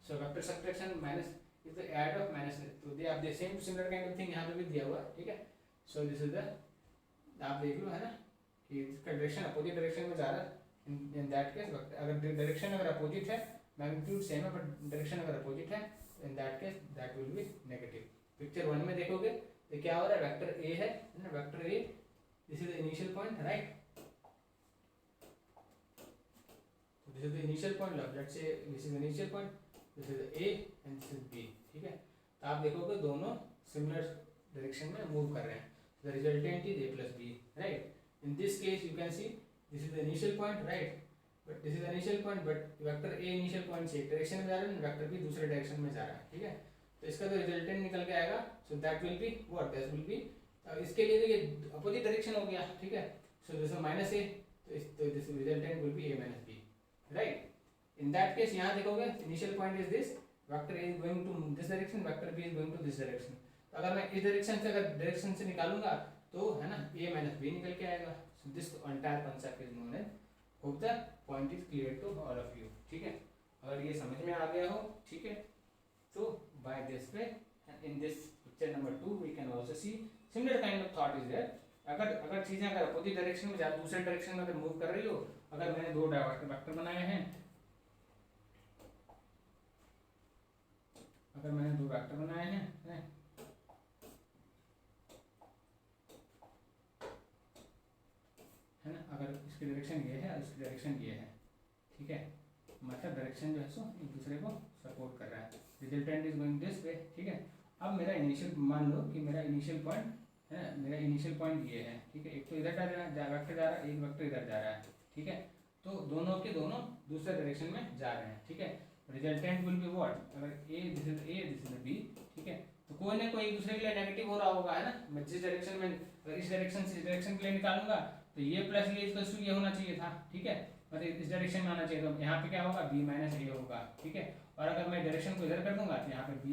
so vector subtraction minus is the add of minus, तो दे आप दे same similar kind of thing यहाँ पे भी दिया हुआ है, ठीक है। सो दिस इज द, आप देख लो, है ना, कि इसका डायरेक्शन अपोजिट डायरेक्शन में जा रहा है, इन दैट केस अगर डायरेक्शन अगर अपोजिट है, मैग्नीट्यूड सेम है बट डायरेक्शन अगर अपोजिट है, इन that case that will be negative. Picture 1 में देखोगे तो क्या हो रहा है, वेक्टर ए है ना, vector A, this is the initial point, right, so this is the initial point, let's say this is the initial point, this is the a and this is b, ठीक है। तो आप देखोगे दोनों similar direction में move कर रहे हैं, the resultant is a plus b, right? In this case you can see this is the initial point, right? But this is the initial point, but vector a initial point से एक direction में जा रहा है, vector b दूसरे direction में जा रहा है, ठीक है? तो इसका जो रिजल्टेंट निकल के आएगा, so that will be what? That will be इसके लिए देखिए अपोजिट डायरेक्शन हो गया, ठीक है? So this is minus a, तो this resultant will be a minus b, right? In that case यहाँ देखोगे initial point is this, vector a is going to this direction, vector b is going to this direction. तो अगर मैं इस direction से अगर direction से निकालूंगा तो है ना a minus b निकल के आएगा. So this entire concept is known as. Hope the point is clear to all of you. ठीक है, अगर ये समझ में आ गया हो, ठीक है, तो by this way and in this picture number 2 we can also see similar kind of thought is there. अगर चीजें अगर अपोजिट डायरेक्शन में जा दूसरे डायरेक्शन में अगर मूव कर रही हो, अगर मैंने दो वेक्टर बनाए हैं, अगर मैंने दो वेक्टर बनाए हैं, है ना, अगर इसकी डायरेक्शन ये है और इसकी डायरेक्शन ये है, ठीक है, मतलब डायरेक्शन जो है सो एक दूसरे को सपोर्ट कर रहा है. Resultant is going this way, ठीक है. अब मेरा इनिशियल मान लो कि मेरा इनिशियल पॉइंट है, मेरा इनिशियल पॉइंट ये है, ठीक है. एक तो इधर वेक्टर जा रहा है, एक वेक्टर इधर जा रहा है, ठीक है. तो दोनों के दोनों दूसरे डायरेक्शन में जा रहे हैं, ठीक है. Resultant will be what? अगर दिस इज बी, ठीक है, तो कोई ना कोई एक दूसरे के लिए नेगेटिव हो रहा होगा, है ना. मैं जिस डायरेक्शन में अगर इस डायरेक्शन से इस डायरेक्शन के लिए निकालूंगा तो ये प्लस ये इक्वल्स टू ये होना चाहिए था, ठीक है. मतलब इस डायरेक्शन में आना चाहिए, तो यहाँ पे क्या होगा? b माइनस ए होगा, ठीक है. और अगर मैं डायरेक्शन को इधर कर दूंगा तो यहाँ पे b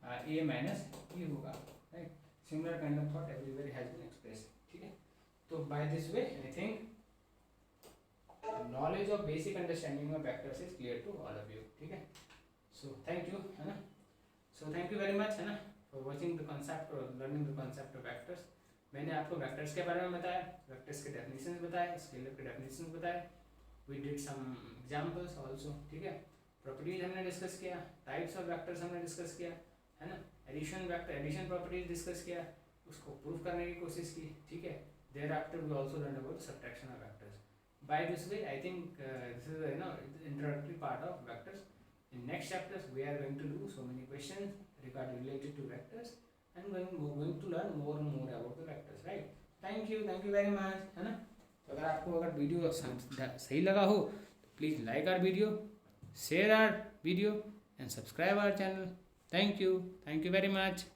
a माइनस e होगा, right. Similar kind of thought everywhere has been expressed, ठीक है. तो by this way I think knowledge of basic understanding of vectors is clear to all of you, ठीक है. So thank you, है ना. So thank you very much, है ना, for watching the concept or learning the concept of vectors. मैंने आपको vectors के बारे में बताया, वेक्टर्स के डेफिनेशंस बताए, स्केलर के डेफिनेशंस बताए. We did some examples also, ठीक है. प्रॉपर्टीज हमने डिस्कस किया, टाइप्स ऑफ वेक्टर्स हमने डिस्कस किया, है ना. Addition vector addition properties discuss किया, उसको प्रूव करने की कोशिश की, ठीक है. Thereafter we also learn about subtraction of vectors. By this way I think this is introductory part of vectors. In next chapters we are going to do so many questions regarding related to vectors and going to learn more and more about the vectors, right? Thank you very much, है ना. तो अगर आपको अगर video सही लगा हो तो please like our video, share our video and subscribe our channel. Thank you very much.